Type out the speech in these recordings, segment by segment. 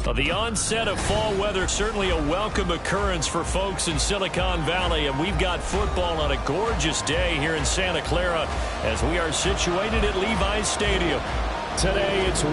Well, the onset of fall weather, certainly a welcome occurrence for folks in Silicon Valley, and we've got football on a gorgeous day here in Santa Clara as we are situated at Levi's Stadium. Today, it's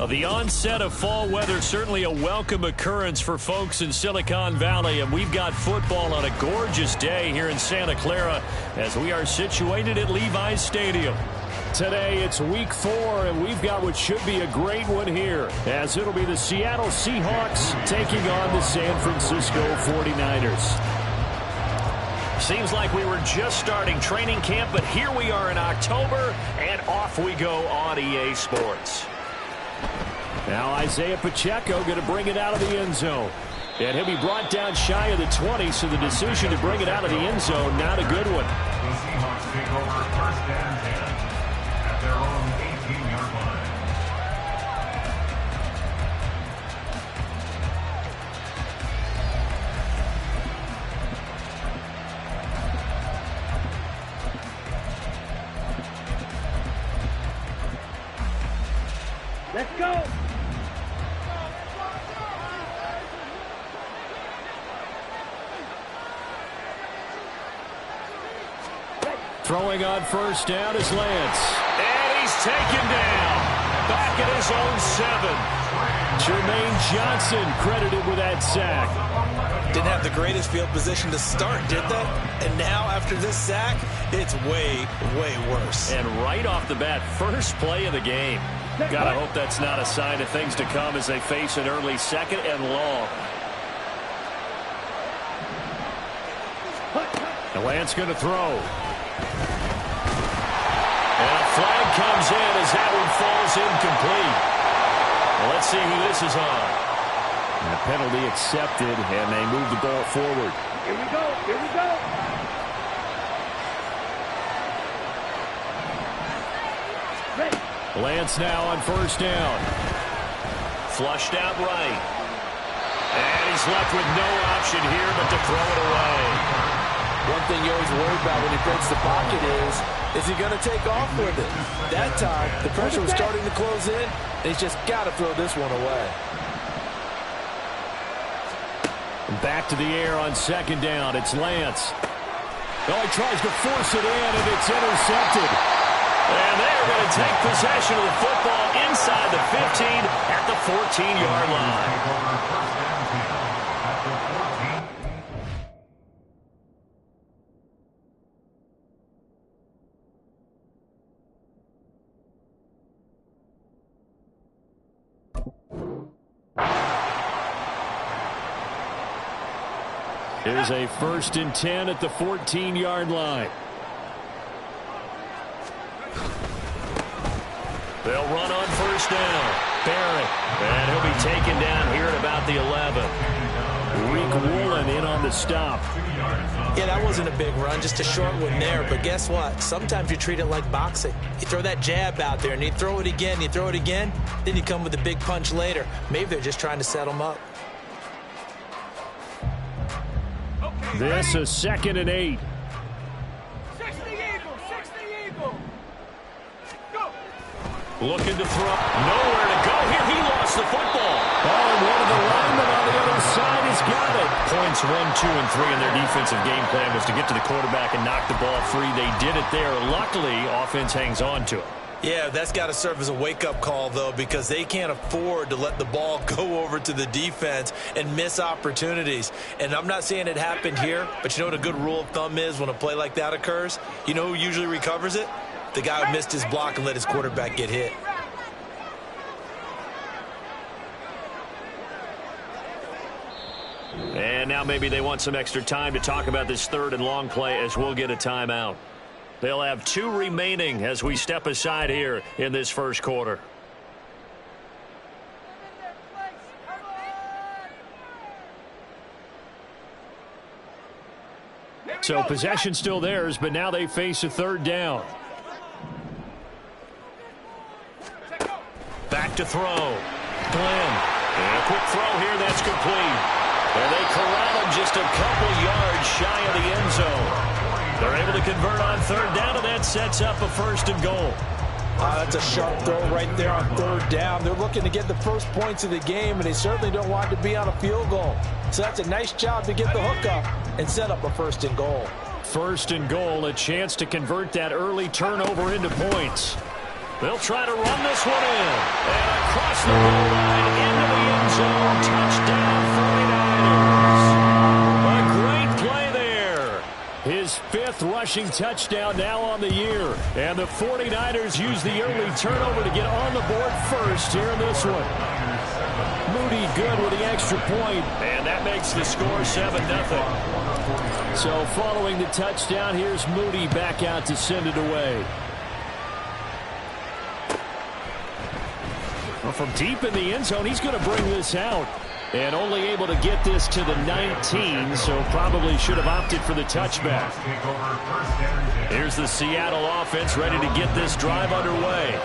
the onset of fall weather, certainly a welcome occurrence for folks in Silicon Valley, and we've got football on a gorgeous day here in Santa Clara as we are situated at Levi's Stadium. Today, it's week 4, and we've got what should be a great one here, as it'll be the Seattle Seahawks taking on the San Francisco 49ers. Seems like we were just starting training camp, but here we are in October, and off we go on EA Sports. Now Isaiah Pacheco going to bring it out of the end zone. And he'll be brought down shy of the 20, so the decision to bring it out of the end zone, not a good one. The Seahawks take over first and 10 at their own 18-yard line. Let's go! Throwing on first down is Lance. And he's taken down. Back at his own 7. Jermaine Johnson credited with that sack. Didn't have the greatest field position to start, did they? And now after this sack, it's way, way worse. And right off the bat, first play of the game. Gotta hope that's not a sign of things to come as they face an early second and long. And Lance going to throw. And a flag comes in as that one falls incomplete. Well, let's see who this is on. And a penalty accepted, and they move the ball forward. Here we go, here we go. Lance now on first down. Flushed out right. And he's left with no option here but to throw it away. One thing you always worry about when he breaks the pocket is he going to take off with it? That time, the pressure was starting to close in. He's just got to throw this one away. And back to the air on second down. It's Lance. Oh, he tries to force it in, and it's intercepted. And they're going to take possession of the football inside the 15 at the 14-yard line. Here's a 1st and 10 at the 14-yard line. They'll run on 1st down. Barrett. And he'll be taken down here at about the 11. Reek Woolen in on the stop. Yeah, that wasn't a big run, just a short one there. But guess what? Sometimes you treat it like boxing. You throw that jab out there, and you throw it again, you throw it again, then you come with a big punch later. Maybe they're just trying to set them up. This is 2nd and 8. 60 Eagle. Go. Looking to throw. Nowhere to go here. He lost the football. Oh, and one of the linemen on the other side has got it. Points 1, 2, and 3 in their defensive game plan was to get to the quarterback and knock the ball free. They did it there. Luckily, offense hangs on to it. Yeah, that's got to serve as a wake-up call, though, because they can't afford to let the ball go over to the defense and miss opportunities. And I'm not saying it happened here, but you know what a good rule of thumb is when a play like that occurs? You know who usually recovers it? The guy who missed his block and let his quarterback get hit. And now maybe they want some extra time to talk about this 3rd and long play as we'll get a timeout. They'll have 2 remaining as we step aside here in this 1st quarter. So possession still theirs, but now they face a 3rd down. Back to throw. Glenn. And a quick throw here that's complete. And they corral him just a couple yards shy of the end zone. They're able to convert on 3rd down, and that sets up a 1st and goal. That's a sharp throw right there on 3rd down. They're looking to get the first points of the game, and they certainly don't want to be on a field goal. So that's a nice job to get the hook up and set up a 1st and goal. 1st and goal, a chance to convert that early turnover into points. They'll try to run this one in. And across the goal line into the end zone. Touchdown, 49ers. A great play there. His 5th rushing touchdown now on the year. And the 49ers use the early turnover to get on the board first here in this one. Moody good with the extra point. And that makes the score 7-0. So following the touchdown, here's Moody back out to send it away. Well, from deep in the end zone, he's going to bring this out. And only able to get this to the 19, so probably should have opted for the touchback. Here's the Seattle offense ready to get this drive underway.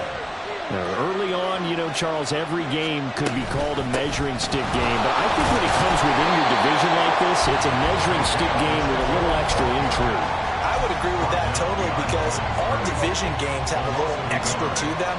Now, early on, you know, Charles, every game could be called a measuring stick game. But I think when it comes within your division like this, it's a measuring stick game with a little extra intrigue. I would agree with that totally because all division games have a little extra to them.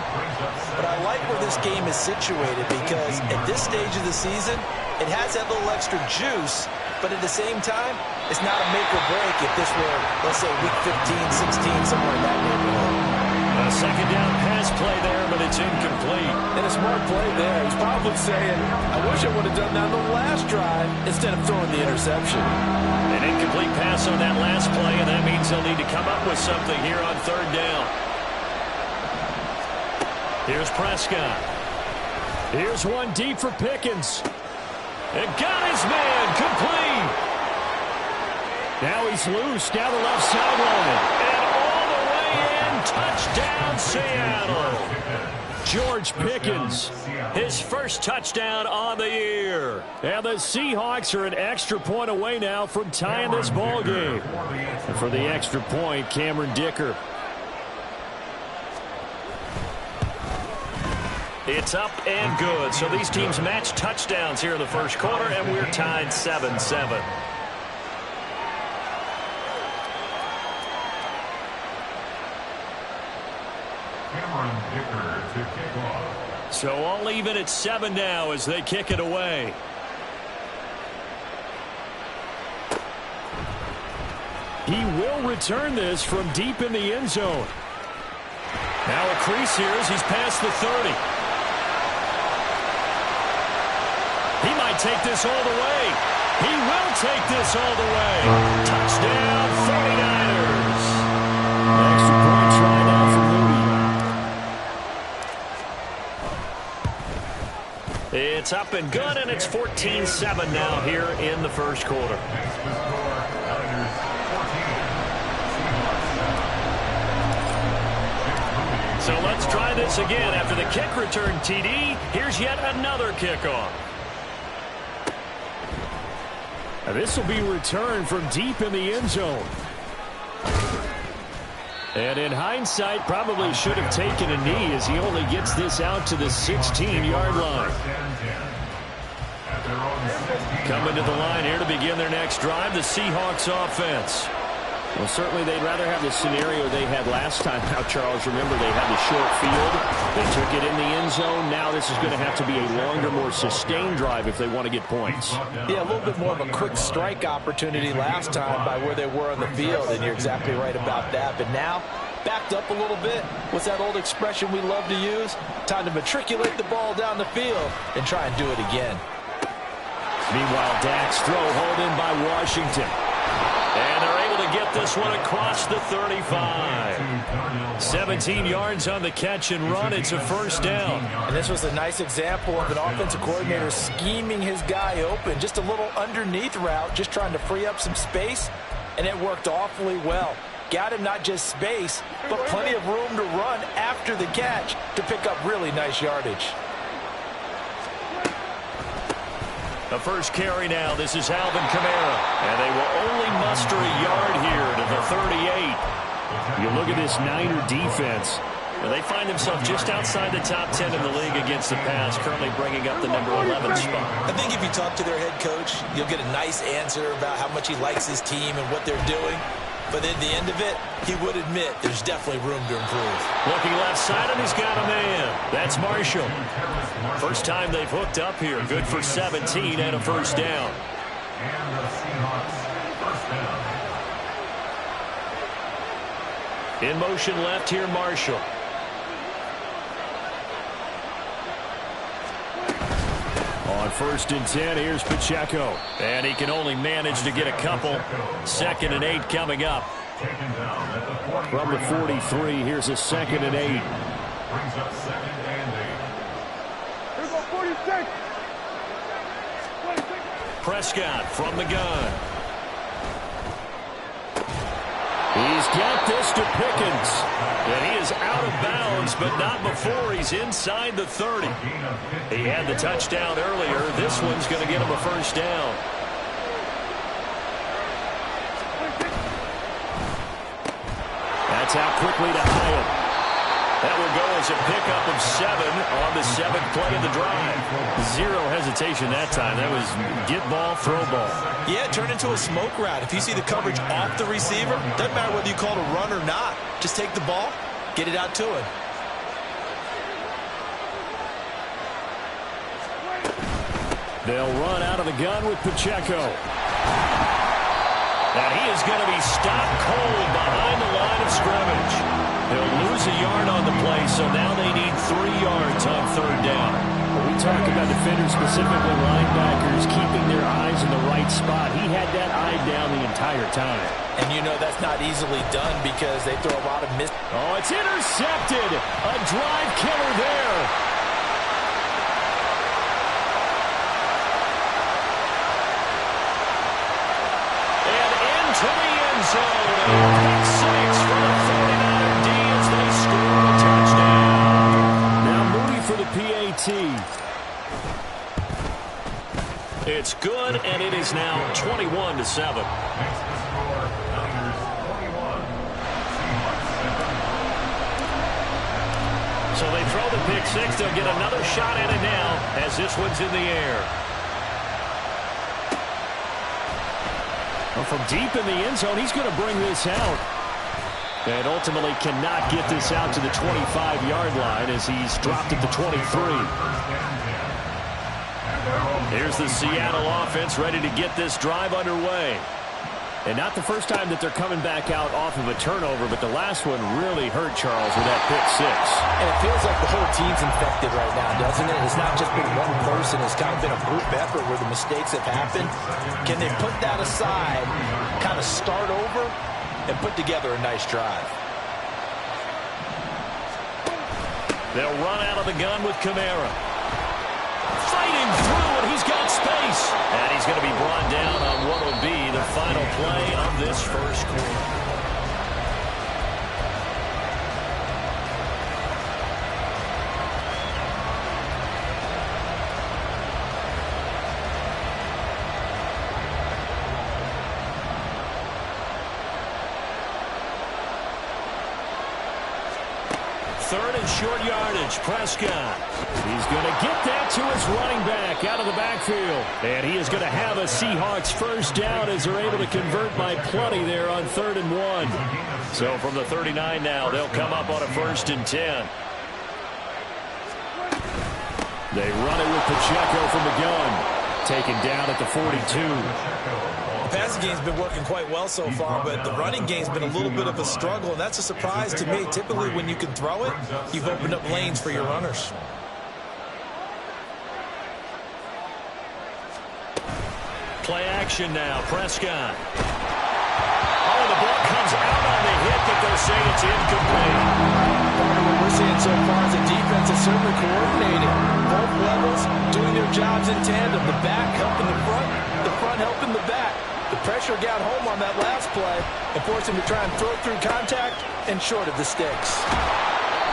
But I like where this game is situated because at this stage of the season, it has that little extra juice, but at the same time, it's not a make or break if this were, let's say, week 15, 16, somewhere in that neighborhood. A 2nd down pass play there, but it's incomplete. And a smart play there. He's probably saying, I wish I would have done that on the last drive instead of throwing the interception. An incomplete pass on that last play, and that means they'll need to come up with something here on 3rd down. Here's Prescott. Here's one deep for Pickens. And got his man complete. Now he's loose down the left sideline. And all the way in, touchdown Seattle. George Pickens, his 1st touchdown on the year. And the Seahawks are an extra point away now from tying this ball game. And for the extra point, Cameron Dicker. It's up and good. So these teams match touchdowns here in the 1st quarter, and we're tied 7-7. So all even at 7 now as they kick it away. He will return this from deep in the end zone. Now a crease here as he's past the 30. He might take this all the way. He will take this all the way. Touchdown, 49ers. Extra point try now for Moody. It's up and good, and it's 14-7 now here in the first quarter. So let's try this again. After the kick return TD, here's yet another kickoff. This will be returned from deep in the end zone. And in hindsight, probably should have taken a knee as he only gets this out to the 16-yard line. Coming to the line here to begin their next drive, the Seahawks offense. Well, certainly they'd rather have the scenario they had last time. Now, Charles, remember they had the short field. They took it in the end zone. Now this is going to have to be a longer, more sustained drive if they want to get points. Yeah, a little bit more of a quick strike opportunity last time by where they were on the field, and you're exactly right about that. But now, backed up a little bit. What's that old expression we love to use? Time to matriculate the ball down the field and try and do it again. Meanwhile, Dak's throw hauled in by Washington. And they're able to get this one across the 35. 17 yards on the catch and run. It's a first down. And this was a nice example of an offensive coordinator scheming his guy open. Just a little underneath route, just trying to free up some space. And it worked awfully well. Got him not just space, but plenty of room to run after the catch to pick up really nice yardage. The first carry now. This is Alvin Kamara. And they will only muster a yard here to the 38. You look at this Niner defense. And they find themselves just outside the top 10 in the league against the pass, currently bringing up the number 11 spot. I think if you talk to their head coach, you'll get a nice answer about how much he likes his team and what they're doing. But at the end of it, he would admit there's definitely room to improve. Looking left side, and he's got a man. That's Marshall. First time they've hooked up here. Good for 17 and a first down. And the Seahawks first down. In motion left here, Marshall. On 1st and 10, here's Pacheco. And he can only manage to get a couple. 2nd and 8 coming up. From the 43, here's a 2nd and 8. Brings up 2nd and 8. Here go 46. Prescott from the gun. He's got this to Pickens. And he is out of bounds, but not before he's inside the 30. He had the touchdown earlier. This one's going to get him a first down. That's out quickly to Hyatt. That will go as a pickup of 7 on the 7th play of the drive. Zero hesitation that time. That was get ball, throw ball. Yeah, turn into a smoke route. If you see the coverage off the receiver, doesn't matter whether you call it a run or not. Just take the ball, get it out to him. They'll run out of the gun with Pacheco. And he is going to be stopped cold behind the line of scrimmage. They'll lose a yard on the play, so now they need 3 yards on 3rd down. When we talk about defenders, specifically linebackers, keeping their eyes in the right spot, he had that eye down the entire time. And you know that's not easily done because they throw a lot of miss. Oh, it's intercepted. A drive killer there. And into the end zone. Pick 6 for the 49er D as they score a touchdown. Now Moody for the PAT. It's good, and it is now 21-7. Makes the score Niners 21, Seahawks 7. So they throw the pick 6. They'll get another shot at it now as this one's in the air. Well, from deep in the end zone, he's going to bring this out. And ultimately cannot get this out to the 25-yard line as he's dropped at the 23. Here's the Seattle offense ready to get this drive underway. And not the first time that they're coming back out off of a turnover, but the last one really hurt Charles with that pick six. And it feels like the whole team's infected right now, doesn't it? It's not just been one person. It's kind of been a group effort where the mistakes have happened. Can they put that aside, kind of start over, and put together a nice drive? They'll run out of the gun with Kamara. Fighting through, and he's got space. And he's going to be brought down on what will be the final play of this first quarter. Third and short yardage. Prescott. He's going to get that to his running back out of the backfield. And he is going to have a Seahawks first down as they're able to convert by plenty there on 3rd and 1. So from the 39 now, they'll come up on a 1st and 10. They run it with Pacheco from the gun. Taken down at the 42. The passing game's been working quite well so far, but the running game's been a little bit of a struggle, and that's a surprise to me. Typically, when you can throw it, you've opened up lanes for your runners. Play action now. Prescott. Oh, the ball comes out on the hit, but they'll say it's incomplete. What we're seeing so far is a defense that's certainly coordinated. Both levels doing their jobs in tandem. The back helping the front helping the back. The pressure got home on that last play and forced him to try and throw through contact and short of the sticks.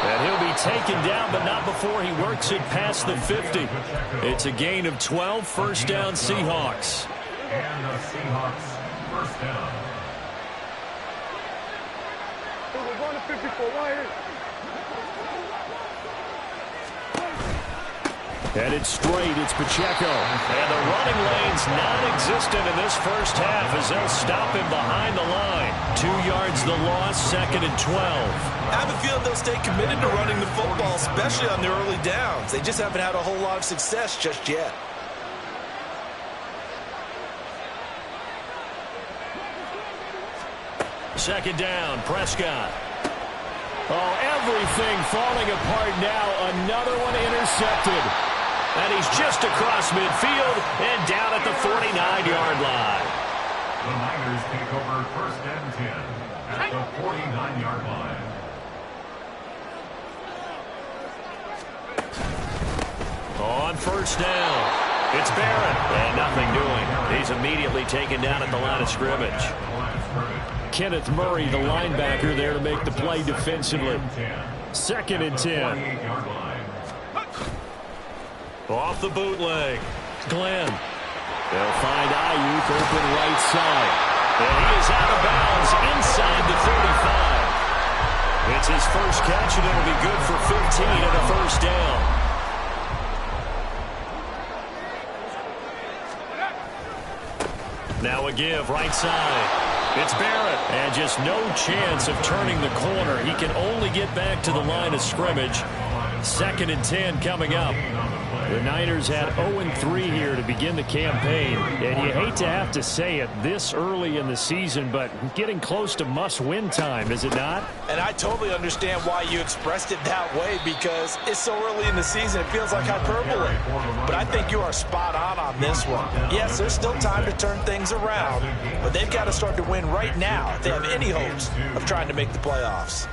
And he'll be taken down, but not before he works it past the 50. It's a gain of 12, first down Seahawks. And the Seahawks first down. We're going to 54 right here. Headed straight, it's Pacheco. And the running lane's non-existent in this first half as they'll stop him behind the line. 2 yards the loss, 2nd and 12. I have a feeling they'll stay committed to running the football, especially on their early downs. They just haven't had a whole lot of success just yet. Second down, Prescott. Oh, everything falling apart now. Another one intercepted. And he's just across midfield and down at the 49-yard line. The Niners take over 1st and 10 at the 49-yard line. On 1st down, it's Barrett. And nothing doing. He's immediately taken down at the line of scrimmage. Kenneth Murray, the linebacker, there to make the play defensively. 2nd and 10. Off the bootleg. Glenn. They'll find Ayuk open right side. And he is out of bounds inside the 35. It's his first catch, and it'll be good for 15 and a first down. Now a give, right side. It's Barrett. And just no chance of turning the corner. He can only get back to the line of scrimmage. 2nd and 10 coming up. The Niners had 0-3 here to begin the campaign. And you hate to have to say it this early in the season, but getting close to must-win time, is it not? And I totally understand why you expressed it that way, because it's so early in the season, it feels like hyperbole. But I think you are spot on this one. Yes, there's still time to turn things around, but they've got to start to win right now if they have any hopes of trying to make the playoffs.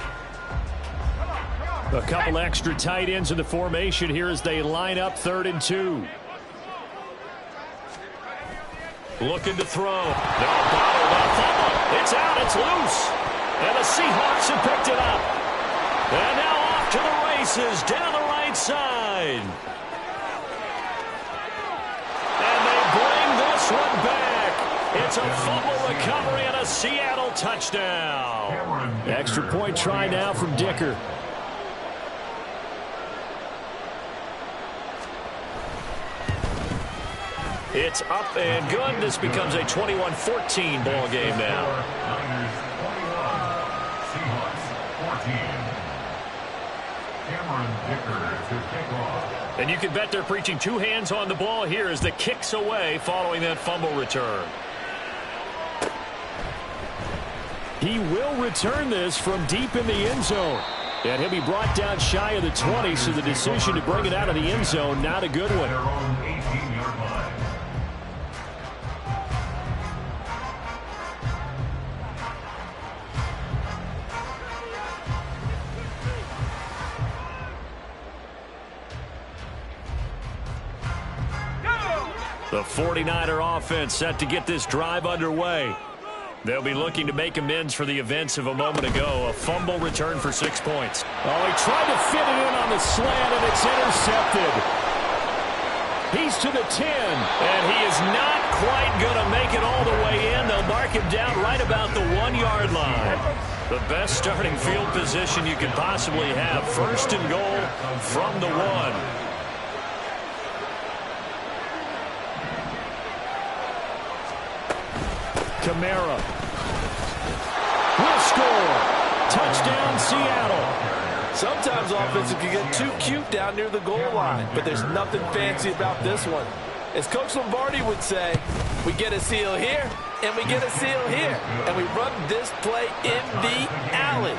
A couple extra tight ends in the formation here as they line up 3rd and 2. Looking to throw. No, bottled up. It's out. It's loose. And the Seahawks have picked it up. And now off to the races down the right side. And they bring this one back. It's a fumble recovery and a Seattle touchdown. Extra point try now from Dicker. It's up and good. This becomes a 21-14 ball game now. Niners 21, Seahawks 14. Cameron Dicker to kick off. And you can bet they're preaching 2 hands on the ball here as the kick's away following that fumble return. He will return this from deep in the end zone. And he'll be brought down shy of the 20, so the decision to bring it out of the end zone, not a good one. The 49er offense set to get this drive underway. They'll be looking to make amends for the events of a moment ago. A fumble return for 6 points. Oh, he tried to fit it in on the slant, and it's intercepted. He's to the 10. And he is not quite going to make it all the way in. They'll mark him down right about the 1-yard line. The best starting field position you could possibly have. First and goal from the 1. Kamara will score. Touchdown, Seattle. Sometimes offenses can get too cute down near the goal line, but there's nothing fancy about this one. As Coach Lombardi would say, we get a seal here, and we get a seal here, and we run this play in the alley.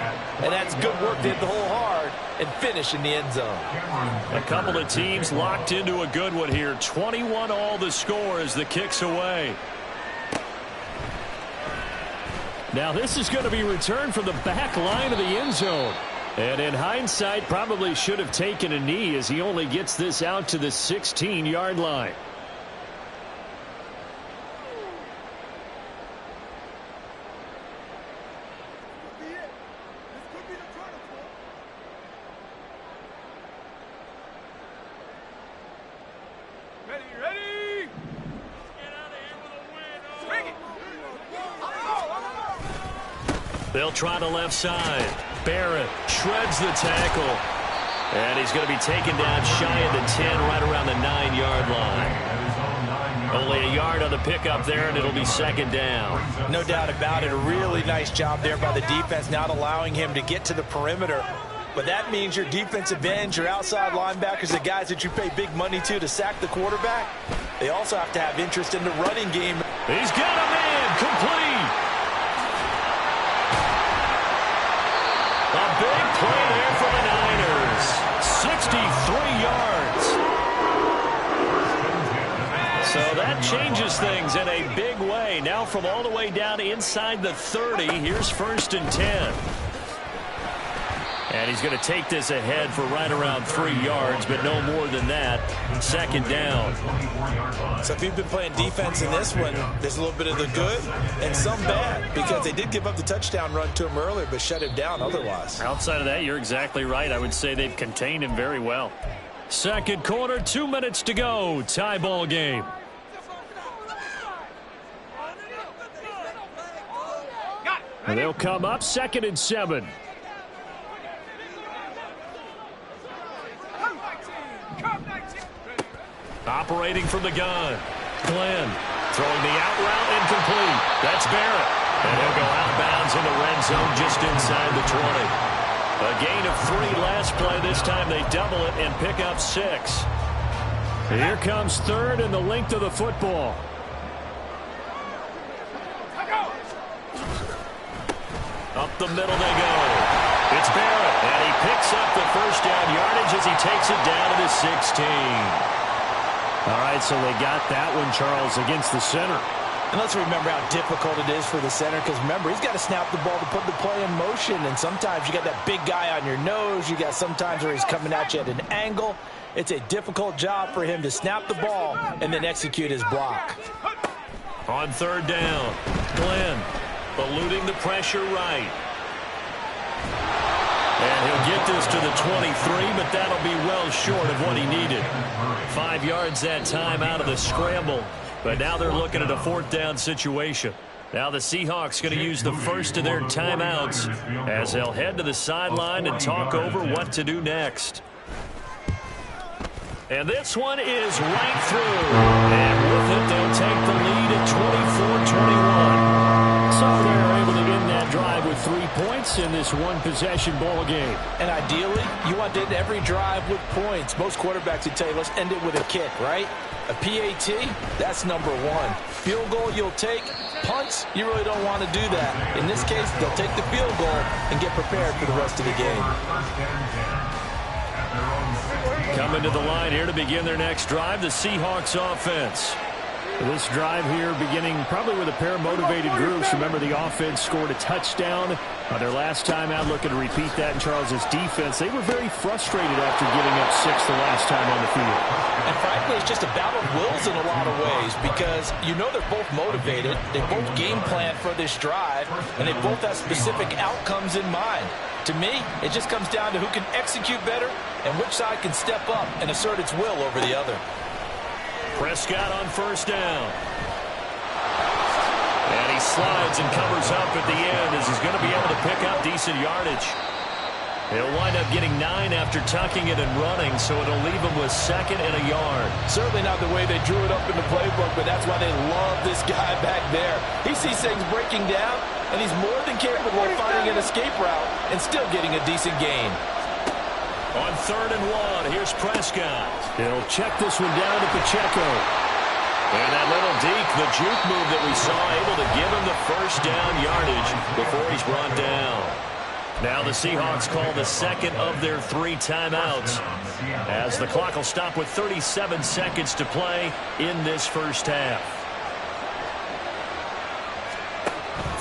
And that's good work to hit the hole hard and finish in the end zone. A couple of teams locked into a good one here. 21 all the score as the kick's away. Now this is going to be returned from the back line of the end zone. And in hindsight, probably should have taken a knee as he only gets this out to the 16-yard line. They'll try the left side. Barrett shreds the tackle. And he's going to be taken down shy of the 10, right around the 9-yard line. Only a yard on the pickup there, and it'll be second down. No doubt about it. A really nice job there by the defense, not allowing him to get to the perimeter. But that means your defensive ends, your outside linebackers, the guys that you pay big money to sack the quarterback, they also have to have interest in the running game. He's got a man complete. A big play there for the Niners. 63 yards. So that changes things in a big way. Now from all the way down inside the 30, here's 1st and 10. And he's going to take this ahead for right around 3 yards, but no more than that. Second down. So if you've been playing defense in this one, there's a little bit of the good and some bad, because they did give up the touchdown run to him earlier, but shut him down otherwise. Outside of that, you're exactly right. I would say they've contained him very well. Second quarter, 2 minutes to go. Tie ball game. And they'll come up 2nd and 7. Operating from the gun. Glenn throwing the out route incomplete. That's Barrett. And he'll go outbounds in the red zone just inside the 20. A gain of 3 last play. This time they double it and pick up 6. Here comes 3rd and the length of the football. Up the middle they go. It's Barrett. And he picks up the first down yardage as he takes it down to the 16. All right, so they got that one, Charles, against the center. And let's remember how difficult it is for the center, because remember, he's got to snap the ball to put the play in motion, and sometimes you got that big guy on your nose. You got sometimes where he's coming at you at an angle. It's a difficult job for him to snap the ball and then execute his block. On 3rd down, Glenn eluding the pressure right. And he'll get this to the 23, but that'll be well short of what he needed. 5 yards that time out of the scramble. But now they're looking at a 4th down situation. Now the Seahawks going to use the first of their timeouts as they'll head to the sideline and talk over what to do next. And this one is right through. And with it, they'll take the lead at 24-21. So they're able to end that drive with 3 points. points in this one-possession ball game. And ideally, you want to end every drive with points. Most quarterbacks would tell you, let's end it with a kick, right? A PAT, that's number one. Field goal you'll take. Punts, you really don't want to do that. In this case, they'll take the field goal and get prepared for the rest of the game. Coming to the line here to begin their next drive, the Seahawks offense. This drive here beginning probably with a pair of motivated groups. Remember, the offense scored a touchdown on their last time out, looking to repeat that in Charles's defense. They were very frustrated after giving up 6 the last time on the field. And frankly, it's just a battle of wills in a lot of ways because you know they're both motivated. They both game plan for this drive, and they both have specific outcomes in mind. To me, it just comes down to who can execute better and which side can step up and assert its will over the other. Prescott on first down. And he slides and covers up at the end as he's going to be able to pick up decent yardage. He'll wind up getting 9 after tucking it and running, so it'll leave him with 2nd and a yard. Certainly not the way they drew it up in the playbook, but that's why they love this guy back there. He sees things breaking down, and he's more than capable of finding an escape route and still getting a decent gain. On 3rd and 1, here's Prescott. He'll check this one down to Pacheco. And that little deke, the juke move that we saw, able to give him the first down yardage before he's brought down. Now the Seahawks call the 2nd of their 3 timeouts as the clock will stop with 37 seconds to play in this first half.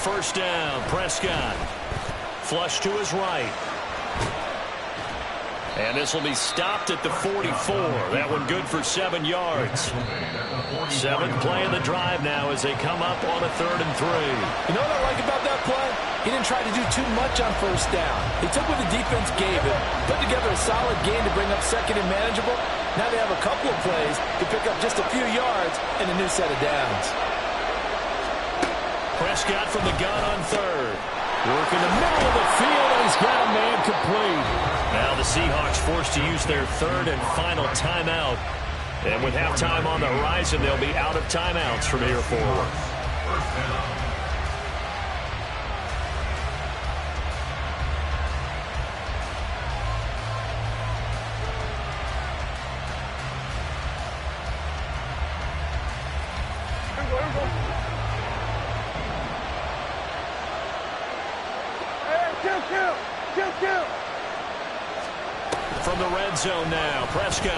First down, Prescott. Flush to his right. And this will be stopped at the 44. That one good for 7 yards. 7th play of the drive now as they come up on a 3rd and 3. You know what I like about that play? He didn't try to do too much on first down. He took what the defense gave him, put together a solid game to bring up 2nd and manageable. Now they have a couple of plays to pick up just a few yards and a new set of downs. Prescott from the gun on 3rd. Work in the middle of the field, and he's got a man complete. Now the Seahawks forced to use their 3rd and final timeout. And with halftime on the horizon, they'll be out of timeouts from here forward. From the red zone now, Prescott.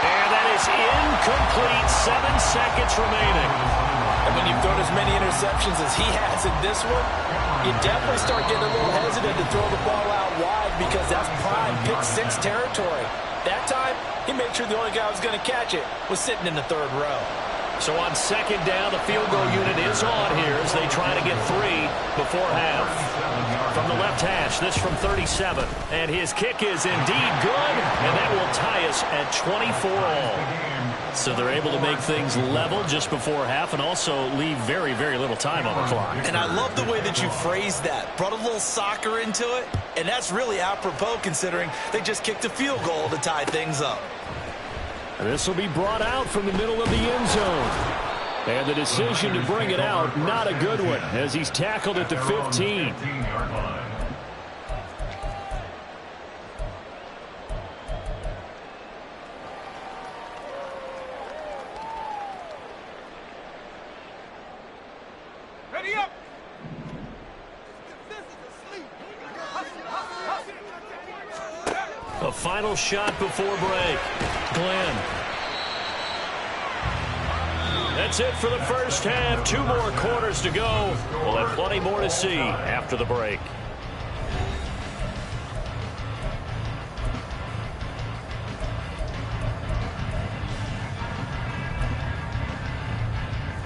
And that is incomplete. 7 seconds remaining. And when you've thrown as many interceptions as he has in this one, you definitely start getting a little hesitant to throw the ball out wide because that's prime pick 6 territory. That time, he made sure the only guy who was going to catch it was sitting in the 3rd row. So on 2nd down, the field goal unit is on here as they try to get 3 before half. From the left hash, this from 37. And his kick is indeed good, and that will tie us at 24 all. So they're able to make things level just before half and also leave very, very little time on the clock. And I love the way that you phrased that. Brought a little soccer into it, and that's really apropos considering they just kicked a field goal to tie things up. This will be brought out from the middle of the end zone. And the decision to bring it out, not a good one, as he's tackled at the 15. Ready up! A final shot before break. Glenn. That's it for the first half. 2 more quarters to go. We'll have plenty more to see after the break.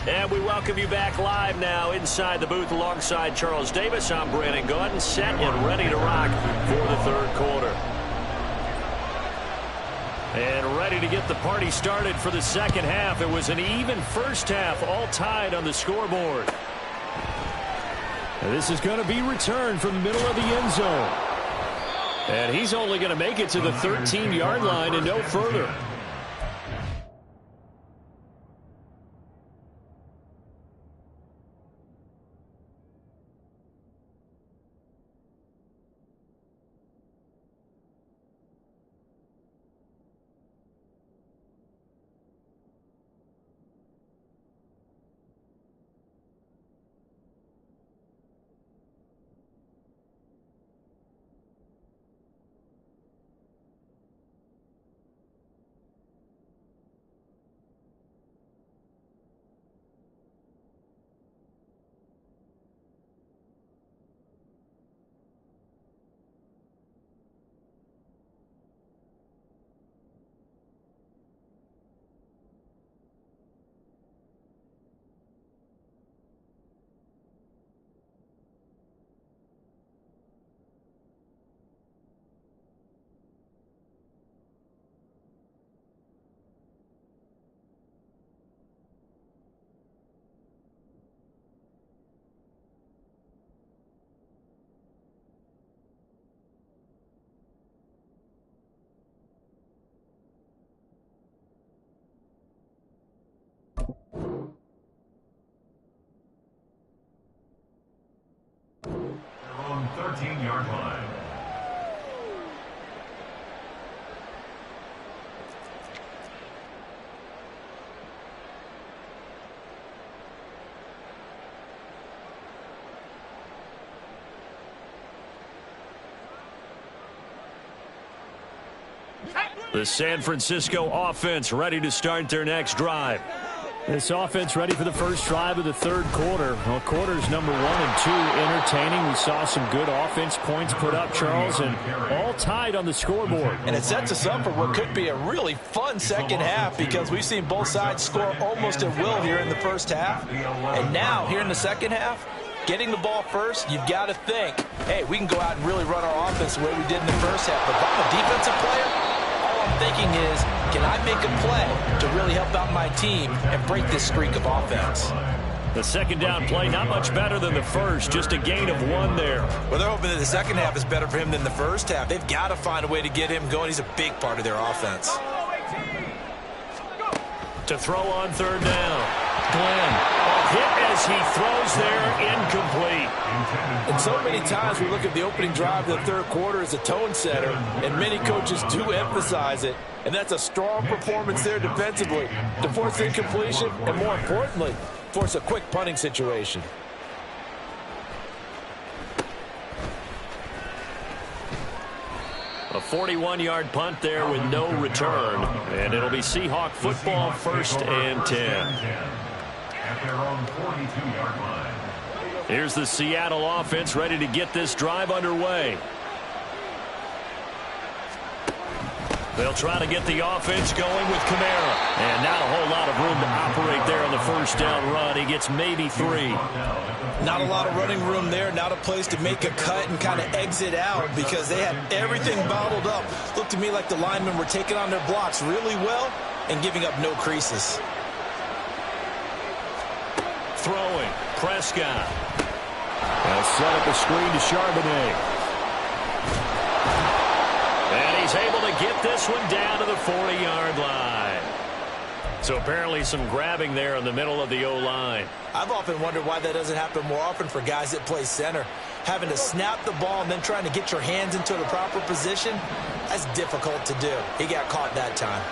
And we welcome you back live now inside the booth alongside Charles Davis. I'm Brandon Gaudin, set and ready to rock for the 3rd quarter. And ready to get the party started for the 2nd half. It was an even first half, all tied on the scoreboard. And this is going to be returned from the middle of the end zone. And he's only going to make it to the 13-yard line and no further. 13-yard line. The San Francisco offense ready to start their next drive. This offense ready for the first drive of the third quarter. Well, quarters number 1 and 2 entertaining. We saw some good offense points put up, Charles, and all tied on the scoreboard. And it sets us up for what could be a really fun second half because we've seen both sides score almost at will here in the first half. And now, here in the second half, getting the ball first, you've got to think, hey, we can go out and really run our offense the way we did in the first half. But if I'm a defensive player, I'm thinking is, can I make a play to really help out my team and break this streak of offense? The second down play, not much better than the first, just a gain of 1 there. Well, they're hoping that the second half is better for him than the first half. They've got to find a way to get him going. He's a big part of their offense. To throw on third down. Glenn, a hit as he throws there, incomplete. And so many times we look at the opening drive of the third quarter as a tone setter, and many coaches do emphasize it. And that's a strong performance there defensively to force incompletion and, more importantly, force a quick punting situation. A 41-yard punt there with no return. And it'll be Seahawk football, 1st and 10. At their own 42-yard line. Here's the Seattle offense ready to get this drive underway. They'll try to get the offense going with Kamara. And not a whole lot of room to operate there on the first down run. He gets maybe 3. Not a lot of running room there. Not a place to make a cut and kind of exit out because they had everything bottled up. Looked to me like the linemen were taking on their blocks really well and giving up no creases. Throwing. Prescott. They'll set up a screen to Charbonnet. And he's able to get this one down to the 40-yard line. So apparently some grabbing there in the middle of the O-line. I've often wondered why that doesn't happen more often for guys that play center. Having to snap the ball and then trying to get your hands into the proper position, that's difficult to do. He got caught that time.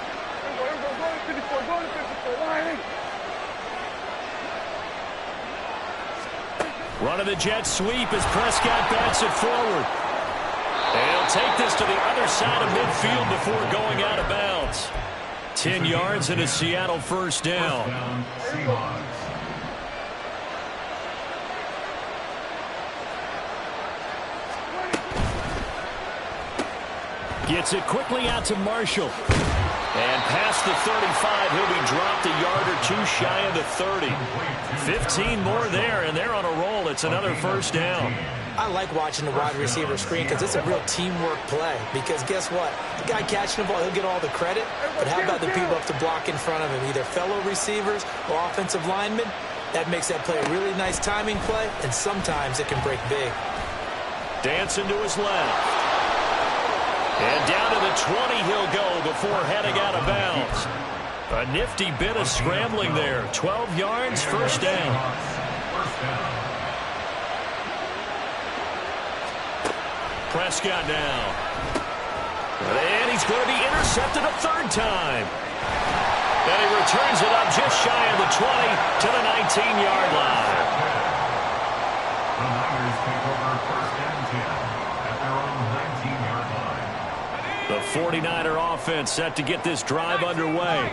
Running the jet sweep as Prescott backs it forward. And he'll take this to the other side of midfield before going out of bounds. 10 yards and a Seattle first down. Gets it quickly out to Marshall. And past the 35, he'll be dropped a yard or 2 shy of the 30. 15 more there, and they're on a roll. It's another first down. I like watching the wide receiver screen because it's a real teamwork play. Because guess what? The guy catching the ball, he'll get all the credit. But how about the people up to block in front of him, either fellow receivers or offensive linemen? That makes that play a really nice timing play, and sometimes it can break big. Dancing to his left. And down to the 20 he'll go before heading out of bounds. A nifty bit of scrambling there. 12 yards, first down. Prescott now. And he's going to be intercepted a 3rd time. And he returns it up just shy of the 20 to the 19-yard line. The Niners take over 1st and 10 at their own 19-yard line. The 49er offense set to get this drive underway.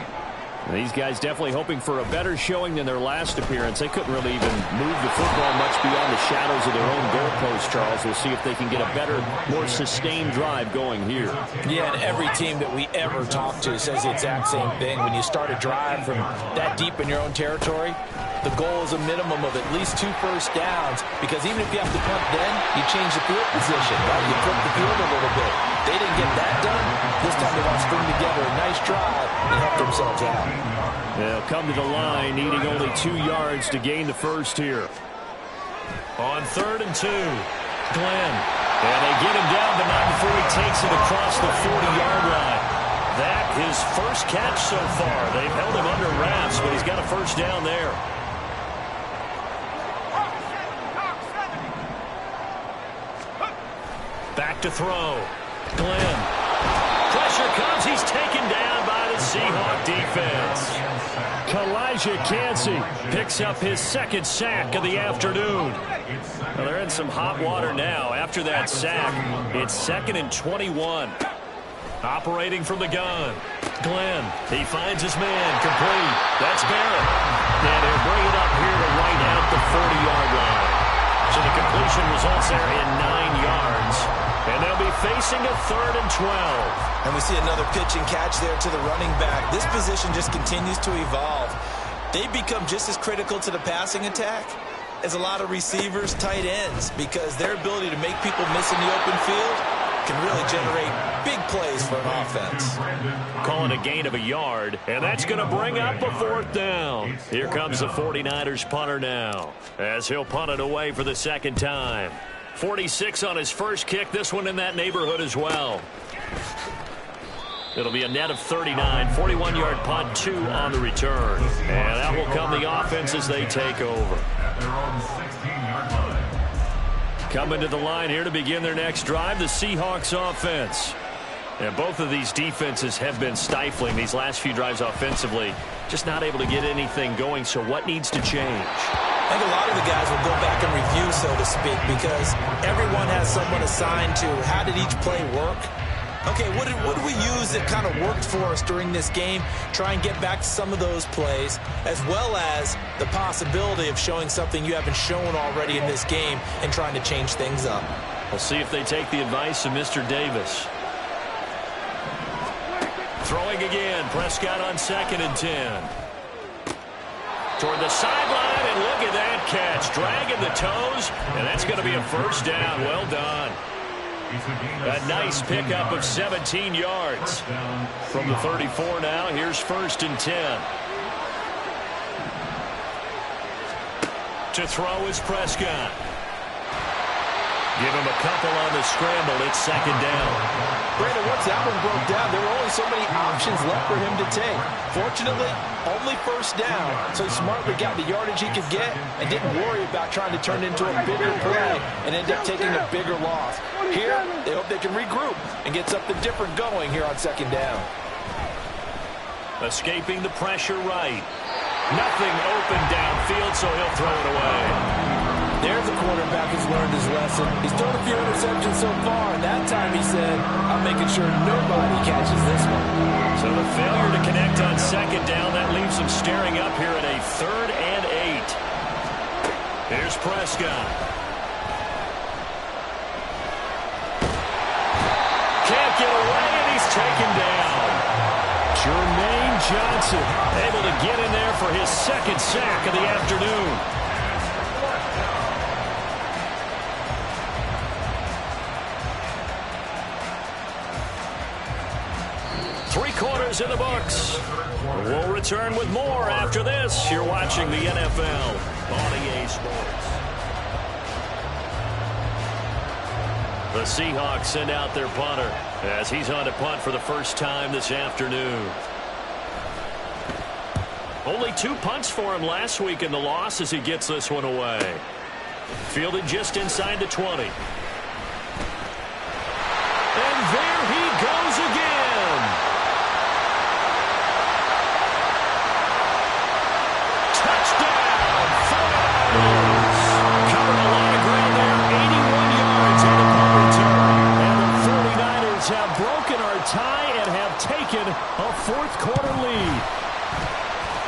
These guys definitely hoping for a better showing than their last appearance. They couldn't really even move the football much beyond the shadows of their own goalpost, Charles. We'll see if they can get a better, more sustained drive going here. Yeah, and every team that we ever talk to says the exact same thing. When you start a drive from that deep in your own territory, the goal is a minimum of at least 2 first downs, because even if you have to punt then, you change the field position, right? You flip the field a little bit. They didn't get that done. This time they want to string together a nice drive and help themselves out. They'll come to the line, needing only 2 yards to gain the first here. On 3rd and 2, Glenn. And they get him down, but not before he takes it across the 40-yard line. That his first catch so far. They've held him under wraps, but he's got a first down there. Back to throw. Glenn. Pressure comes. He's taken down by the Seahawk defense. Kalijah Kancey picks up his second sack of the afternoon. Well, they're in some hot water now. After that sack, it's 2nd and 21. Operating from the gun. Glenn, he finds his man, complete. That's Barrett. And he'll bring it up here to right at the 40-yard line. So the completion results there in 9 yards. And they'll be facing a 3rd and 12. And we see another pitch and catch there to the running back. This position just continues to evolve. They become just as critical to the passing attack as a lot of receivers, tight ends, because their ability to make people miss in the open field can really generate big plays for an offense. Calling a gain of a yard, and that's going to bring up a 4th down. Here comes the 49ers punter now, as he'll punt it away for the 2nd time. 46 on his first kick, this one in that neighborhood as well. It'll be a net of 39, 41-yard punt, 2 on the return. And that will come the offense as they take over. Coming to the line here to begin their next drive, the Seahawks offense. And both of these defenses have been stifling these last few drives offensively. Just not able to get anything going, so what needs to change? I think a lot of the guys will go back and review, so to speak, because everyone has someone assigned to how did each play work. Okay, what did we use that kind of worked for us during this game? Try and get back to some of those plays, as well as the possibility of showing something you haven't shown already in this game and trying to change things up. We'll see if they take the advice of Mr. Davis. Throwing again, Prescott on 2nd and 10. Toward the sideline, and look at that catch. Dragging the toes, and that's going to be a 1st down. Well done. A nice pickup of 17 yards. From the 34 now, here's 1st and 10. To throw is Prescott. Give him a couple on the scramble. It's 2nd down. Brandon, once that one broke down, there were only so many options left for him to take. Fortunately, only 1st down, so he smartly got the yardage he could get and didn't worry about trying to turn it into a bigger play and end up taking a bigger loss. Here, they hope they can regroup and get something different going here on 2nd down. Escaping the pressure right. Nothing open downfield, so he'll throw it away. There's a quarterback who's learned his lesson. He's thrown a few interceptions so far, and that time he said, I'm making sure nobody catches this one. So the failure to connect on 2nd down, that leaves him staring up here at a 3rd and 8. Here's Prescott. Can't get away, and he's taken down. Jermaine Johnson able to get in there for his 2nd sack of the afternoon. 3 quarters in the books. We'll return with more after this. You're watching the NFL on EA Sports. The Seahawks send out their punter as he's on to punt for the first time this afternoon. Only 2 punts for him last week in the loss as he gets this one away. Fielded just inside the 20. And there he goes again. Touchdown, 49ers. Covered a lot of ground there, 81 yards on the punt return. And the 49ers have broken our tie and have taken a 4th quarter lead.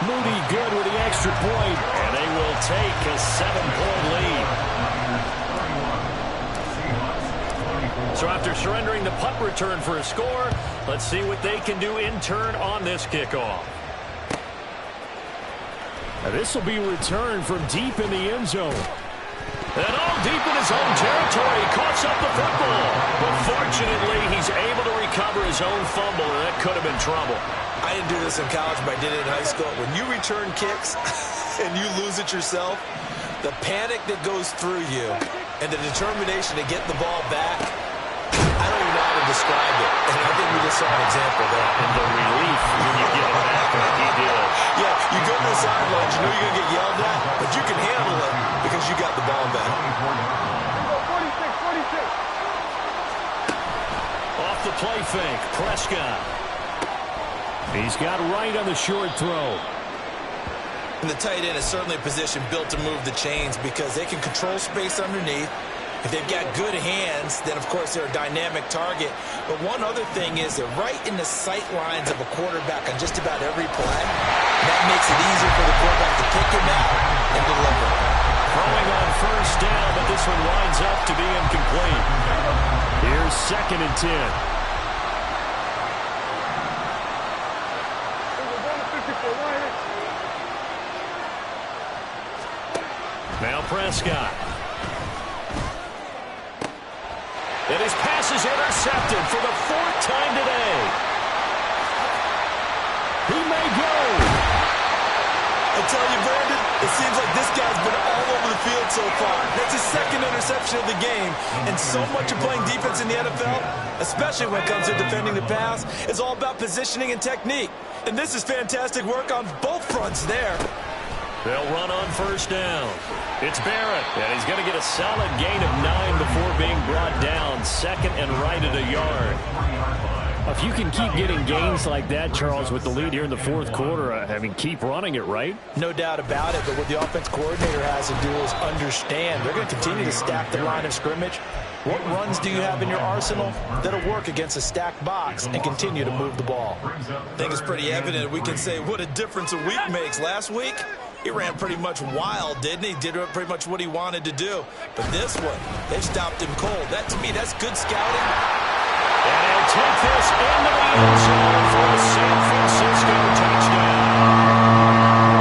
Moody good with the extra point, and they will take a 7-point lead. So after surrendering the punt return for a score, let's see what they can do in turn on this kickoff. Now this will be returned from deep in the end zone. And all deep in his own territory, coughs up the football. But fortunately, he's able to recover his own fumble, and that could have been trouble. I didn't do this in college, but I did it in high school. When you return kicks and you lose it yourself, the panic that goes through you and the determination to get the ball back, I don't even know how to describe it. And I think we just saw an example of that. And the relief when you get it back like he did. Yeah, you go to the sidelines, you know you're going to get yelled at, but you can handle it because you got the ball back. play fake. Prescott. He's got right on the short throw. And the tight end is certainly a position built to move the chains because they can control space underneath. If they've got good hands, then, of course, they're a dynamic target. But one other thing is they're right in the sight lines of a quarterback on just about every play. That makes it easier for the quarterback to pick him out and deliver. Throwing on first down, but this one winds up to be incomplete. Here's 2nd and 10. Now Prescott. And his pass is intercepted for the 4th time today. He may go. I tell you, Brandon, it seems like this guy's been all over the field so far. That's his 2nd interception of the game. And so much of playing defense in the NFL, especially when it comes to defending the pass, is all about positioning and technique. And this is fantastic work on both fronts there. They'll run on first down. It's Barrett, and he's going to get a solid gain of 9 before being brought down. 2nd and right at a yard. If you can keep getting gains like that, Charles, with the lead here in the 4th quarter, I mean, keep running it, right? No doubt about it, but what the offense coordinator has to do is understand they're going to continue to stack the line of scrimmage. What runs do you have in your arsenal that'll work against a stacked box and continue to move the ball? I think it's pretty evident we can say what a difference a week makes. Last week, he ran pretty much wild, didn't he? Did pretty much what he wanted to do. But this one, they stopped him cold. That, to me, that's good scouting. And he'll take this into the end zone for a San Francisco touchdown.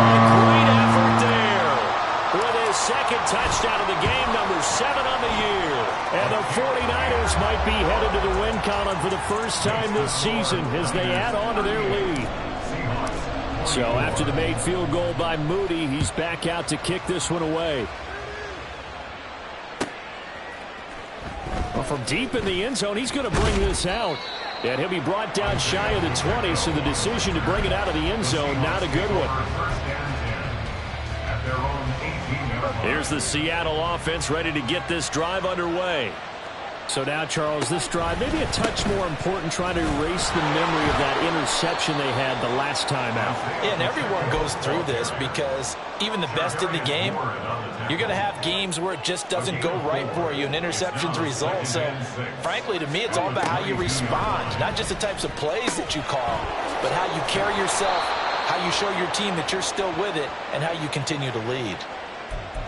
A great effort there with his 2nd touchdown of the game, number 7 on the year. And the 49ers might be headed to the win column for the first time this season as they add on to their lead. So after the made field goal by Moody, he's back out to kick this one away. Well, from deep in the end zone, he's going to bring this out. And he'll be brought down shy of the 20, so the decision to bring it out of the end zone, not a good one. Here's the Seattle offense ready to get this drive underway. So now, Charles, this drive maybe a touch more important, trying to erase the memory of that interception they had the last time out. Yeah, and everyone goes through this because even the best in the game, you're going to have games where it just doesn't go right for you, and interceptions result. So, frankly, to me, it's all about how you respond, not just the types of plays that you call, but how you carry yourself, how you show your team that you're still with it, and how you continue to lead.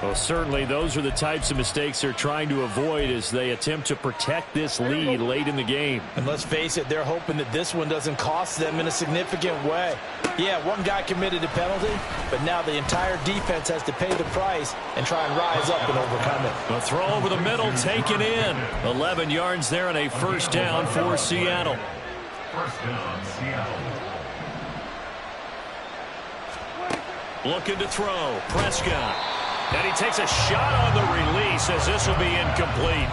Well, certainly those are the types of mistakes they're trying to avoid as they attempt to protect this lead late in the game. And let's face it, they're hoping that this one doesn't cost them in a significant way. Yeah, one guy committed a penalty, but now the entire defense has to pay the price and try and rise up and overcome it. A throw over the middle taken in. 11 yards there and a first down for Seattle. First down, Seattle. Looking to throw. Prescott. And he takes a shot on the release as this will be incomplete.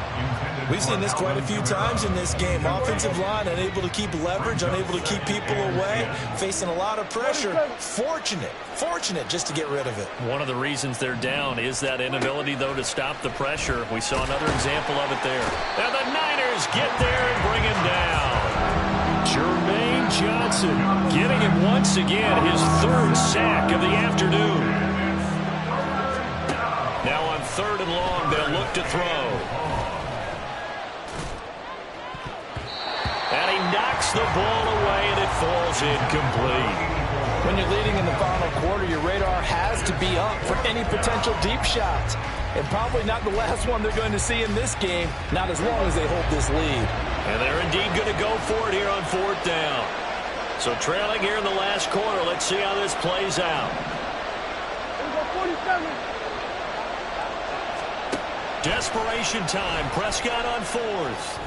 We've seen this quite a few times in this game. Offensive line unable to keep leverage, unable to keep people away, facing a lot of pressure. Fortunate just to get rid of it. One of the reasons they're down is that inability, though, to stop the pressure. We saw another example of it there. And the Niners get there and bring him down. Jermaine Johnson getting him once again, his 3rd sack of the afternoon. Now on 3rd and long, they'll look to throw. And he knocks the ball away, and it falls incomplete. When you're leading in the final quarter, your radar has to be up for any potential deep shots. And probably not the last one they're going to see in this game, not as long as they hold this lead. And they're indeed going to go for it here on 4th down. So trailing here in the last quarter, let's see how this plays out. 47. Desperation time. Prescott on 4th.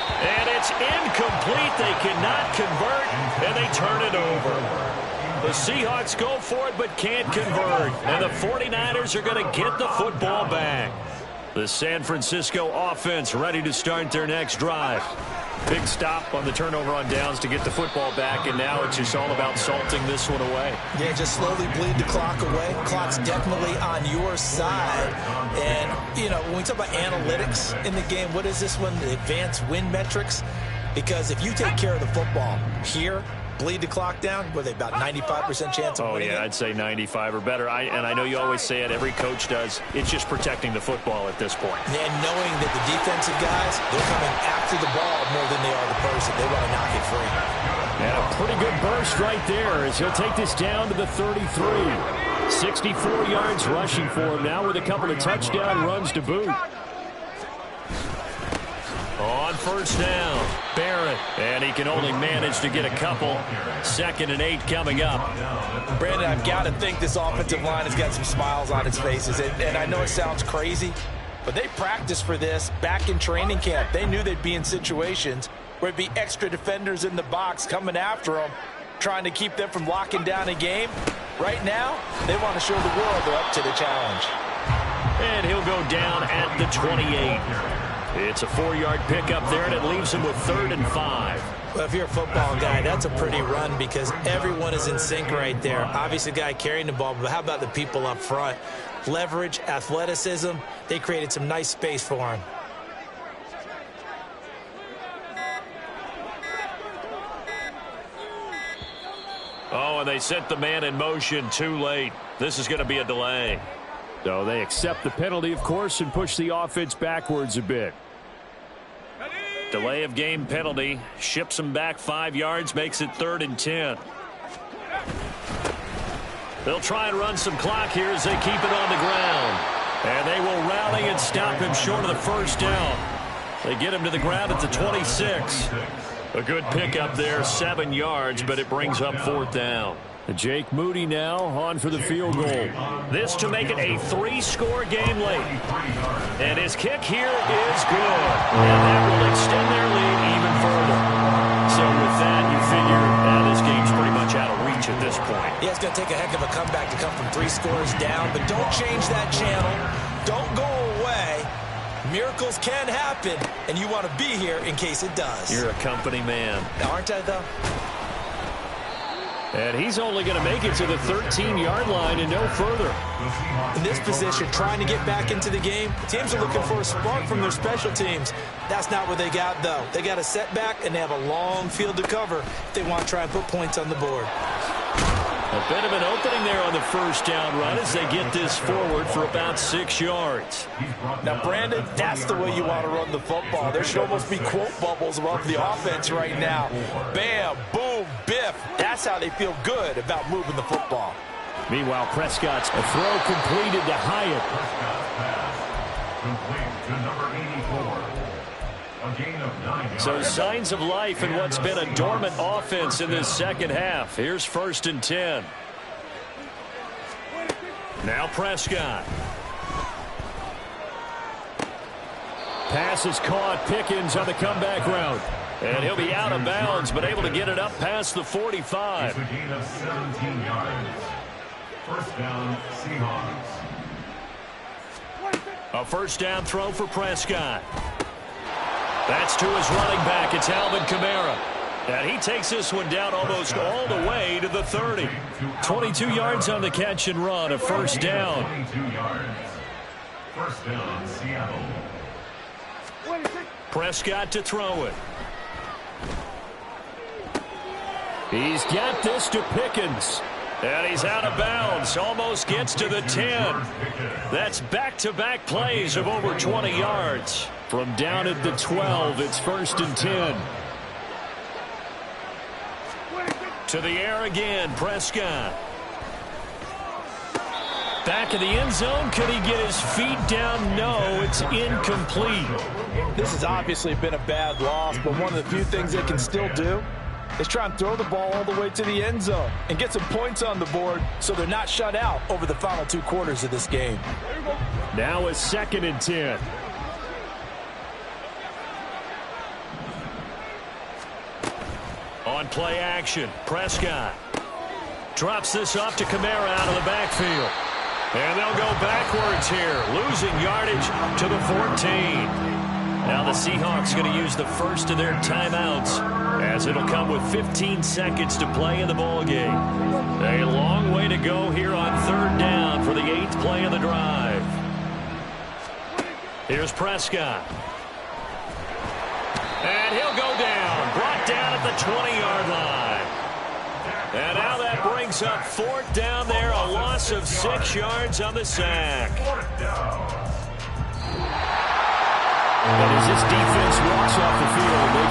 And it's incomplete. They cannot convert, and they turn it over. The Seahawks go for it but can't convert. And the 49ers are going to get the football back. The San Francisco offense ready to start their next drive. Big stop on the turnover on downs to get the football back, and now it's just all about salting this one away. Yeah, just slowly bleed the clock away. Clock's definitely on your side. And, you know, when we talk about analytics in the game, what is this one? The advanced win metrics. Because if you take care of the football here, bleed the clock down, were they about 95% chance of winning yeah, it? I'd say 95 or better. And I know you always say it, every coach does. It's just protecting the football at this point. And knowing that the defensive guys, they're coming after the ball more than they are the person. They want to knock it free. And a pretty good burst right there as he'll take this down to the 33. 64 yards rushing for him now with a couple of touchdown runs to boot. On first down, Barrett, and he can only manage to get a couple. 2nd and 8 coming up. Brandon, I've got to think this offensive line has got some smiles on its faces. And I know it sounds crazy, but they practiced for this back in training camp. They knew they'd be in situations where it'd be extra defenders in the box coming after them, trying to keep them from locking down a game. Right now, they want to show the world they're up to the challenge. And he'll go down at the 28. It's a 4-yard pickup there, and it leaves him with 3rd and 5. Well, if you're a football guy, that's a pretty run because everyone is in sync right there. Obviously, the guy carrying the ball, but how about the people up front? Leverage, athleticism, they created some nice space for him. Oh, and they set the man in motion too late. This is going to be a delay. So they accept the penalty, of course, and push the offense backwards a bit. Delay of game penalty. Ships them back 5 yards, makes it 3rd and 10. They'll try and run some clock here as they keep it on the ground. And they will rally and stop him short of the first down. They get him to the ground at the 26. A good pickup there, 7 yards, but it brings up 4th down. Jake Moody now on for the field goal. This to make it a 3-score game late. And his kick here is good. And that will extend their lead even further. So with that, you figure this game's pretty much out of reach at this point. Yeah, it's going to take a heck of a comeback to come from 3 scores down, but don't change that channel. Don't go away. Miracles can happen, and you want to be here in case it does. You're a company man. Aren't I, though? And he's only going to make it to the 13-yard line and no further. In this position, trying to get back into the game, teams are looking for a spark from their special teams. That's not what they got, though. They got a setback, and they have a long field to cover if they want to try and put points on the board. A bit of an opening there on the first down run as they get this forward for about 6 yards. Now, Brandon, that's the way you want to run the football. There should almost be quote bubbles above the offense right now. Bam, boom, biff. That's how they feel good about moving the football. Meanwhile, Prescott's a throw completed to Hyatt. Complete to number 84. A gain of 9 yards. So signs of life in what's been a dormant offense in this second half. Here's 1st and 10. Now Prescott. Pass is caught. Pickens on the comeback route. And he'll be out of bounds, but able to get it up past the 45. It's a gain of 17 yards. First down, Seahawks. A first down throw for Prescott. That's to his running back. It's Alvin Kamara. And he takes this one down almost all the way to the 30. 22 yards on the catch and run. A first down. 22 yards. First down, Seattle. Prescott to throw it. He's got this to Pickens. And he's out of bounds. Almost gets to the 10. That's back-to-back plays of over 20 yards. From down at the 12, it's 1st and 10. To the air again, Prescott. Back in the end zone. Could he get his feet down? No, it's incomplete. This has obviously been a bad loss, but one of the few things they can still do is try and throw the ball all the way to the end zone and get some points on the board so they're not shut out over the final 2 quarters of this game. Now it's 2nd and 10. On play action, Prescott drops this off to Kamara out of the backfield. And they'll go backwards here, losing yardage to the 14. Now the Seahawks going to use the first of their timeouts as it'll come with 15 seconds to play in the ballgame. A long way to go here on 3rd down for the 8th play of the drive. Here's Prescott. And he'll go down. 20-yard line. And now that brings up 4th down there, a loss of 6 yards on the sack. And as this defense walks off the field, they